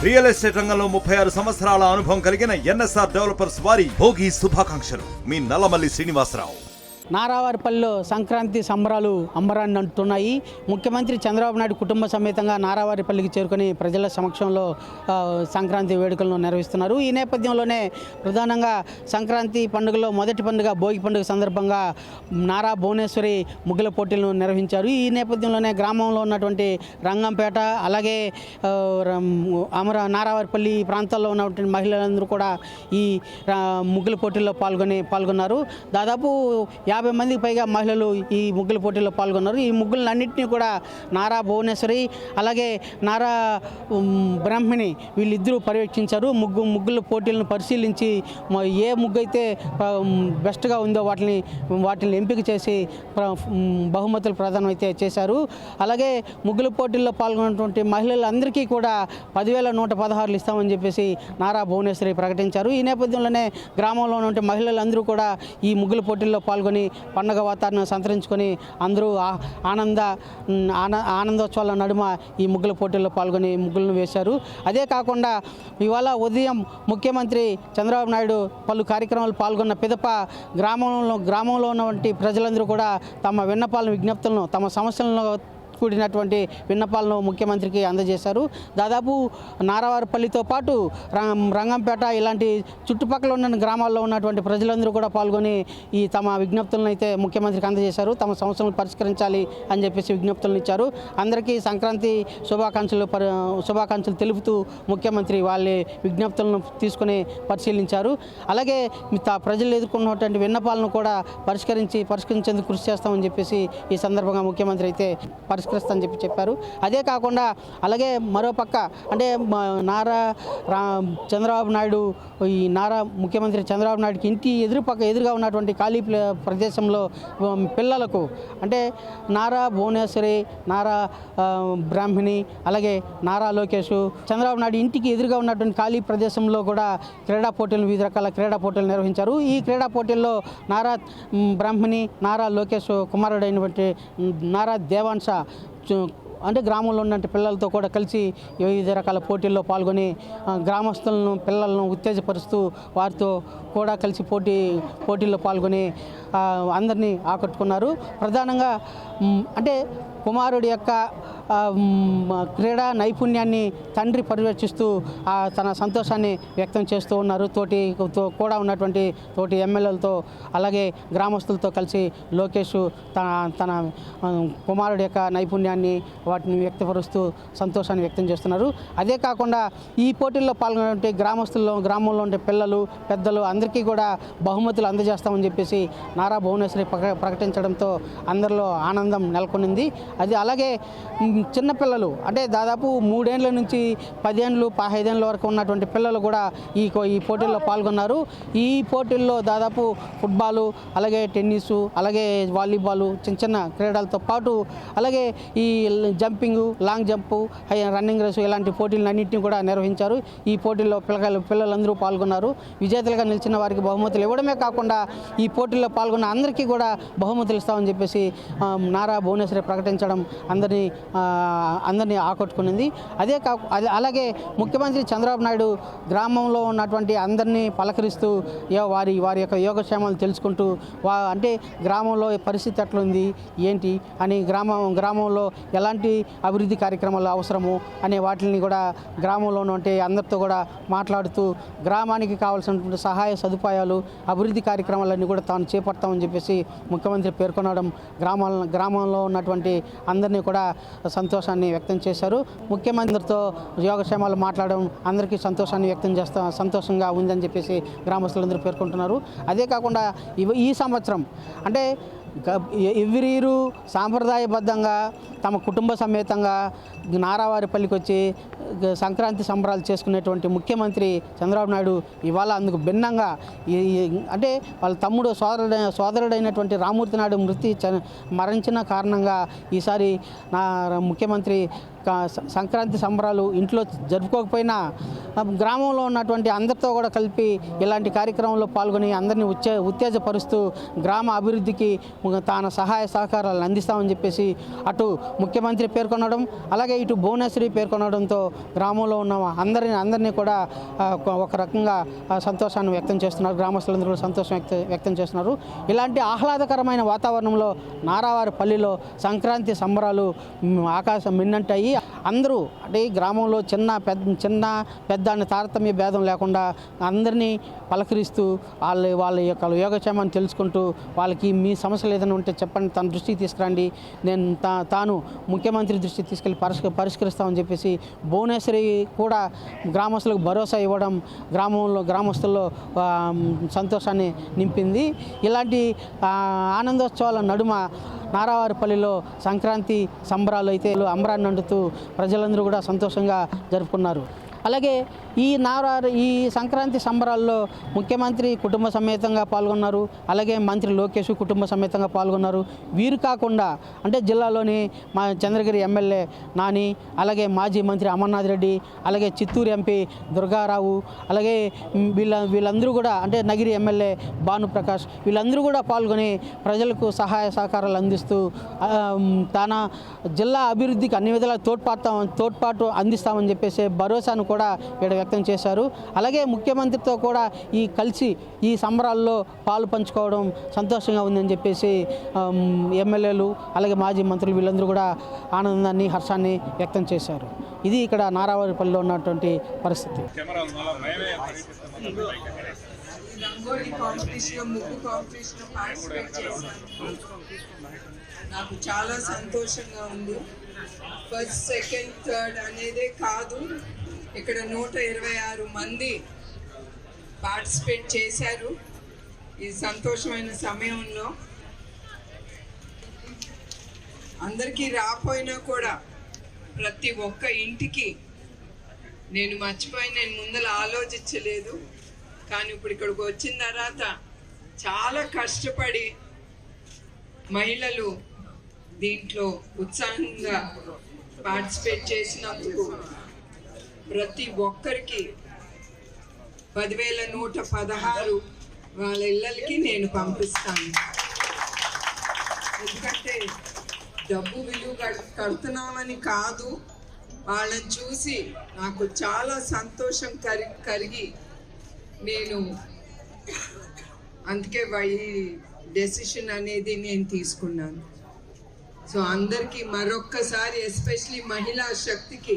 Real estate రంగంలో 36 సంవత్సరాల అనుభవం కలిగిన ఎన్ఎస్ఆర్ డెవలపర్స్ వారి భోగి శుభాకాంక్షలు. మీ నల్లమల్లి శ్రీనివాసరావు. నారావారిపల్లిలో సంక్రాంతి సంబరాలు అంబరాన్ని అంటున్నాయి. ముఖ్యమంత్రి చంద్రబాబు నాయుడు కుటుంబ సమేతంగా నారావారిపల్లికి చేరుకొని ప్రజల సమక్షంలో సంక్రాంతి వేడుకలను నిర్వహిస్తున్నారు. ఈ నేపథ్యంలోనే ప్రధానంగా సంక్రాంతి పండుగలో మొదటి పండుగ భోగి పండుగ సందర్భంగా నారా భువనేశ్వరి ముగ్గుల పోటీలను నిర్వహించారు. ఈ నేపథ్యంలోనే గ్రామంలో ఉన్నటువంటి రంగంపేట అలాగే నారావారిపల్లి ప్రాంతాల్లో ఉన్నటువంటి మహిళలందరూ కూడా ఈ ముగ్గుల పోటీల్లో పాల్గొన్నారు. దాదాపు 50 మందికి పైగా మహిళలు ఈ ముగ్గుల పోటీల్లో పాల్గొన్నారు. ఈ ముగ్గులన్నింటినీ కూడా నారా భువనేశ్వరి అలాగే నారా బ్రాహ్మణి వీళ్ళిద్దరూ పర్యవేక్షించారు. ముగ్గుల పోటీలను పరిశీలించి ఏ ముగ్గు అయితే బెస్ట్గా ఉందో వాటిని ఎంపిక చేసి బహుమతులు ప్రదానం అయితే చేశారు. అలాగే ముగ్గుల పోటీల్లో పాల్గొన్నటువంటి మహిళలందరికీ కూడా 10,116 ఇస్తామని చెప్పేసి నారా భువనేశ్వరి ప్రకటించారు. ఈ నేపథ్యంలోనే గ్రామంలో ఉన్నటువంటి మహిళలందరూ కూడా ఈ ముగ్గుల పోటీల్లో పాల్గొని పండగ వాతావరణం సంతరించుకొని అందరూ ఆనందోత్సవాల నడుమ ఈ ముగ్గుల పోటీల్లో పాల్గొని ముగ్గులను వేశారు. అదే కాకుండా ఇవాళ ఉదయం ముఖ్యమంత్రి చంద్రబాబు నాయుడు పలు కార్యక్రమాలు పాల్గొన్న పిదప గ్రామంలో ఉన్నటువంటి ప్రజలందరూ కూడా తమ విన్నపాలను విజ్ఞప్తులను తమ సమస్యలను కూడినటువంటి విన్నపాలను ముఖ్యమంత్రికి అందజేశారు. దాదాపు నారావారిపల్లితో పాటు రంగంపేట ఇలాంటి చుట్టుపక్కల ఉన్న గ్రామాల్లో ఉన్నటువంటి ప్రజలందరూ కూడా పాల్గొని ఈ తమ విజ్ఞప్తులను అయితే ముఖ్యమంత్రికి అందజేశారు. తమ సమస్యలను పరిష్కరించాలి అని చెప్పేసి విజ్ఞప్తులను ఇచ్చారు. అందరికీ సంక్రాంతి శుభాకాంక్షలు తెలుపుతూ ముఖ్యమంత్రి వాళ్ళ విజ్ఞప్తులను తీసుకుని పరిశీలించారు. అలాగే ప్రజలు ఎదుర్కొన్నటువంటి విన్నపాలను కూడా పరిష్కరించేందుకు కృషి చేస్తామని చెప్పేసి ఈ సందర్భంగా ముఖ్యమంత్రి అయితే పరిష్కరిస్తామని చెప్పారు. అదే కాకుండా అలాగే మరోపక్క అంటే చంద్రబాబు నాయుడు ముఖ్యమంత్రి చంద్రబాబు నాయుడుకి ఇంటి ఎదురుగా ఉన్నటువంటి ఖాళీ ప్రదేశంలో పిల్లలకు అంటే నారా భువనేశ్వరి నారా బ్రాహ్మణి అలాగే నారా లోకేష్ చంద్రబాబు నాయుడు ఇంటికి ఎదురుగా ఉన్నటువంటి ఖాళీ ప్రదేశంలో కూడా వివిధ రకాల క్రీడా పోటీలు నిర్వహించారు. ఈ క్రీడా పోటీల్లో నారా బ్రాహ్మణి నారా లోకేష్ కుమారుడైనటువంటి నారా దేవాంశ అంటే గ్రామంలో ఉన్నటువంటి పిల్లలతో కూడా కలిసి వివిధ రకాల పోటీల్లో పాల్గొని పిల్లలను ఉత్తేజపరుస్తూ వారితో కూడా కలిసి పోటీల్లో పాల్గొని అందరినీ ఆకట్టుకున్నారు. ప్రధానంగా అంటే కుమారుడి యొక్క క్రీడా నైపుణ్యాన్ని తండ్రి పర్యవేక్షిస్తూ తన సంతోషాన్ని వ్యక్తం చేస్తూ ఉన్నారు. కూడా ఉన్నటువంటి తోటి ఎమ్మెల్యేలతో అలాగే గ్రామస్తులతో కలిసి లోకేష్ తన కుమారుడి యొక్క నైపుణ్యాన్ని వాటిని వ్యక్తపరుస్తూ సంతోషాన్ని వ్యక్తం చేస్తున్నారు. అదే కాకుండా ఈ పోటీల్లో పాల్గొనే గ్రామంలో ఉండే పిల్లలు పెద్దలు అందరికీ కూడా బహుమతులు అందజేస్తామని చెప్పేసి నారా భువనేశ్వరి ప్రకటించడంతో అందరిలో ఆనందం నెలకొనింది. అది అలాగే చిన్నపిల్లలు అంటే దాదాపు 3 ఏళ్ళ నుంచి 10 ఏళ్ళు 15 ఏళ్ళ వరకు ఉన్నటువంటి పిల్లలు కూడా ఈ పోటీల్లో పాల్గొన్నారు. ఈ పోటీల్లో దాదాపు ఫుట్బాలు అలాగే టెన్నిసు అలాగే వాలీబాలు చిన్న క్రీడలతో పాటు అలాగే ఈ jumping long jump running race ఇలాంటి పోటీలన్నింటినీ కూడా నిర్వహించారు. ఈ పోటీల్లో పిల్లలందరూ పాల్గొన్నారు. విజేతలుగా నిలిచిన వారికి బహుమతులు ఇవ్వడమే కాకుండా ఈ పోటీల్లో పాల్గొన్న అందరికీ కూడా బహుమతులు ఇస్తామని చెప్పేసి నారా భువనేశ్వరి ప్రకటించడం అందరినీ ఆకట్టుకునింది. అలాగే ముఖ్యమంత్రి చంద్రబాబు నాయుడు గ్రామంలో ఉన్నటువంటి అందరినీ పలకరిస్తూ వారి యొక్క యోగక్షేమాలు తెలుసుకుంటూ అంటే గ్రామంలో పరిస్థితి ఎట్లుంది ఏంటి అని గ్రామంలో ఎలాంటి అభివృద్ధి కార్యక్రమాలు అవసరము అనే వాటిని కూడా గ్రామంలో ఉన్నటువంటి అందరితో కూడా మాట్లాడుతూ గ్రామానికి కావాల్సినటువంటి సహాయ సదుపాయాలు అభివృద్ధి కార్యక్రమాలన్నీ కూడా తాను చేపడతామని చెప్పేసి ముఖ్యమంత్రి పేర్కొనడం గ్రామంలో ఉన్నటువంటి అందరినీ కూడా సంతోషాన్ని వ్యక్తం చేశారు. ముఖ్యమంత్రితో యోగక్షేమాలు మాట్లాడడం అందరికీ సంతోషంగా ఉందని చెప్పేసి గ్రామస్తులందరూ పేర్కొంటున్నారు. అదే కాకుండా ఈ సంవత్సరం అంటే ఎవ్రీ ఇయర్ సాంప్రదాయబద్ధంగా తమ కుటుంబ సమేతంగా నారావారిపల్లికి వచ్చి సంక్రాంతి సంబరాలు చేసుకునేటువంటి ముఖ్యమంత్రి చంద్రబాబు నాయుడు ఇవాళ అందుకు భిన్నంగా అంటే వాళ్ళ తమ్ముడు సోదరుడైనటువంటి రామూర్తి నాయుడు మరణించిన కారణంగా ఈసారి ముఖ్యమంత్రి సంక్రాంతి సంబరాలు ఇంట్లో జరుపుకోకపోయినా గ్రామంలో ఉన్నటువంటి అందరితో కూడా కలిపి ఇలాంటి కార్యక్రమంలో పాల్గొని అందరినీ ఉత్తేజపరుస్తూ గ్రామ అభివృద్ధికి తాను సహాయ సహకారాలను అందిస్తామని చెప్పేసి అటు ముఖ్యమంత్రి పేర్కొనడం, అలాగే ఇటు భువనేశ్వరి పేర్కొనడంతో గ్రామంలో ఉన్న అందరినీ కూడా ఒక రకంగా సంతోషాన్ని వ్యక్తం చేస్తున్నారు. గ్రామస్తులందరూ కూడా సంతోషం వ్యక్తం చేస్తున్నారు. ఇలాంటి ఆహ్లాదకరమైన వాతావరణంలో నారావారిపల్లిలో సంక్రాంతి సంబరాలు ఆకాశం మిన్నంటాయి. అందరూ అంటే గ్రామంలో చిన్న పెద్ద అనే తారతమ్య భేదం లేకుండా అందరినీ పలకరిస్తూ వాళ్ళ యొక్క యోగక్షేమాన్ని తెలుసుకుంటూ వాళ్ళకి మీ సమస్యలు ఏదైనా ఉంటే చెప్పండి, తన దృష్టికి తీసుకురండి, నేను తాను ముఖ్యమంత్రి దృష్టికి తీసుకెళ్ళి పరిష్కరిస్తామని చెప్పేసి భువనేశ్వరి కూడా గ్రామస్తులకు భరోసా ఇవ్వడం గ్రామస్తుల్లో సంతోషాన్ని నింపింది. ఇలాంటి ఆనందోత్సవాల నడుమ నారావారిపల్లిలో సంక్రాంతి సంబరాలు అయితే అంబరాన్ని అంటుతూ ప్రజలందరూ కూడా సంతోషంగా జరుపుకున్నారు. అలాగే ఈ సంక్రాంతి సంబరాల్లో ముఖ్యమంత్రి కుటుంబ సమేతంగా పాల్గొన్నారు. అలాగే మంత్రి లోకేష్ కుటుంబ సమేతంగా పాల్గొన్నారు. వీరు కాకుండా అంటే జిల్లాలోని మా చంద్రగిరి ఎమ్మెల్యే నాని, అలాగే మాజీ మంత్రి అమర్నాథ్ రెడ్డి, అలాగే చిత్తూరు ఎంపీ దుర్గారావు, అలాగే వీళ్ళందరూ కూడా అంటే నగిరి ఎమ్మెల్యే భానుప్రకాష్ వీళ్ళందరూ కూడా పాల్గొని ప్రజలకు సహాయ సహకారాలు అందిస్తూ తన జిల్లా అభివృద్ధికి అన్ని విధాలా తోడ్పాటు అందిస్తామని చెప్పేసి భరోసాను కూడా ఇక్కడ వ్యక్తం చేశారు. అలాగే ముఖ్యమంత్రితో కూడా ఈ సంబరాల్లో పాలు పంచుకోవడం సంతోషంగా ఉందని చెప్పేసి ఎమ్మెల్యేలు అలాగే మాజీ మంత్రులు వీళ్ళందరూ కూడా ఆనందాన్ని హర్షాన్ని వ్యక్తం చేశారు. ఇది ఇక్కడ నారావారిపల్లిలో ఉన్నటువంటి పరిస్థితి. రంగోలీ కాంపిటీషన్, ముగ్గు కాంపిటీషన్ పార్టిసిపేట్ చేశాను. నాకు చాలా సంతోషంగా ఉంది. ఫస్ట్, సెకండ్, థర్డ్ అనేదే కాదు, ఇక్కడ 126 మంది పార్టిసిపేట్ చేశారు. ఈ సంతోషమైన సమయంలో అందరికీ రాపోయినా కూడా ప్రతి ఒక్క ఇంటికి నేను ముందర ఆలోచించలేదు. కానీ ఇప్పుడు ఇక్కడికి వచ్చిన తర్వాత చాలా కష్టపడి మహిళలు దీంట్లో ఉత్సాహంగా పార్టిసిపేట్ చేసినందుకు ప్రతి ఒక్కరికి 10,116 వాళ్ళ ఇళ్ళకి నేను పంపిస్తాను. ఎందుకంటే డబ్బు విలువ కడుతున్నామని కాదు, వాళ్ళని చూసి నాకు చాలా సంతోషం కలిగి నేను అందుకే ఈ డెసిషన్ అనేది నేను తీసుకున్నాను. సో అందరికీ మరొక్కసారి ఎస్పెషలీ మహిళా శక్తికి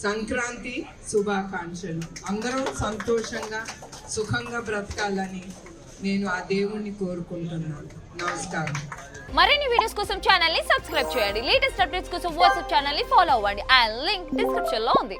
సంక్రాంతి శుభాకాంక్షలు. అందరూ సంతోషంగా సుఖంగా బ్రతకాలని నేను ఆ దేవుణ్ణి కోరుకుంటున్నాను. నమస్కారం. మరిన్ని వీడియోస్ కోసం ఛానల్ ని సబ్స్క్రైబ్ చేయండి. లేటెస్ట్ అప్డేట్స్ కోసం వాట్సాప్ ఛానల్ ని ఫాలో అవ్వండి. ఆ లింక్ డిస్క్రిప్షన్ లో ఉంది.